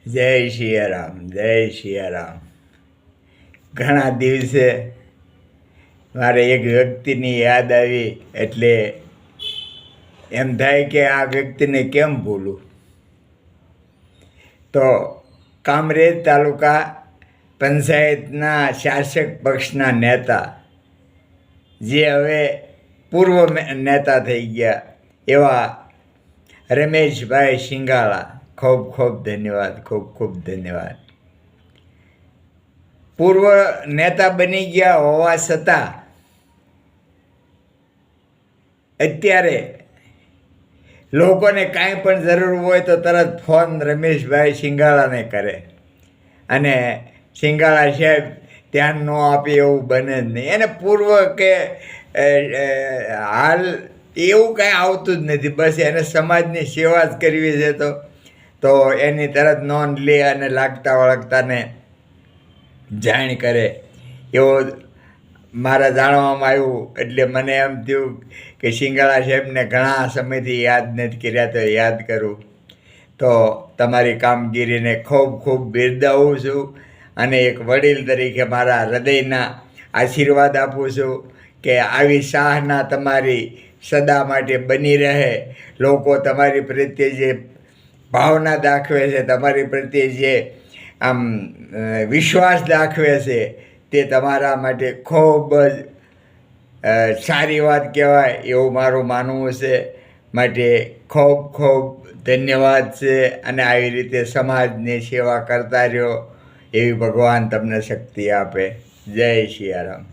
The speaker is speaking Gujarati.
જય સિયારામ, જય સિયારામ. ઘણા દિવસે મારે એક વ્યક્તિની યાદ આવી, એટલે એમ થાય કે આ વ્યક્તિને કેમ ભૂલું. તો કામરેજ તાલુકા પંચાયતના શાસક પક્ષના નેતા, જે હવે પૂર્વ નેતા થઈ ગયા એવા રમેશભાઈ સિંગાળા, ખૂબ ખૂબ ધન્યવાદ, ખૂબ ખૂબ ધન્યવાદ. પૂર્વ નેતા બની ગયા હોવા છતાં અત્યારે લોકોને કાંઈ પણ જરૂર હોય તો તરત ફોન રમેશભાઈ સિંગાળાને કરે, અને સિંગાળા સાહેબ ધ્યાન ન આપે એવું બને જ નહીં. એને પૂર્વ કે હાલ એવું કાંઈ આવતું જ નથી. બસ એને સમાજની સેવા જ કરવી છે. તો એની તરત નોંધ લે અને લાગતા વળગતાને જાણ કરે. એવો મારા જાણવામાં આવ્યું, એટલે મને એમ થયું કે સિંગાળા સાહેબને ઘણા સમયથી યાદ નથી કર્યા, તો યાદ કરું. તો તમારી કામગીરીને ખૂબ ખૂબ બિરદાવું છું, અને એક વડીલ તરીકે મારા હૃદયના આશીર્વાદ આપું છું કે આવી સાહના તમારી સદા માટે બની રહે. લોકો તમારી પ્રત્યે જે ભાવના દાખવે છે, તમારી પ્રત્યે જે આમ વિશ્વાસ દાખવે છે, તે તમારા માટે ખૂબ જ સારી વાત કહેવાય એવું મારું માનવું છે. માટે ખૂબ ખૂબ ધન્યવાદ છે, અને આવી રીતે સમાજની સેવા કરતા રહ્યો એવી ભગવાન તમને શક્તિ આપે. જય સિયારામ.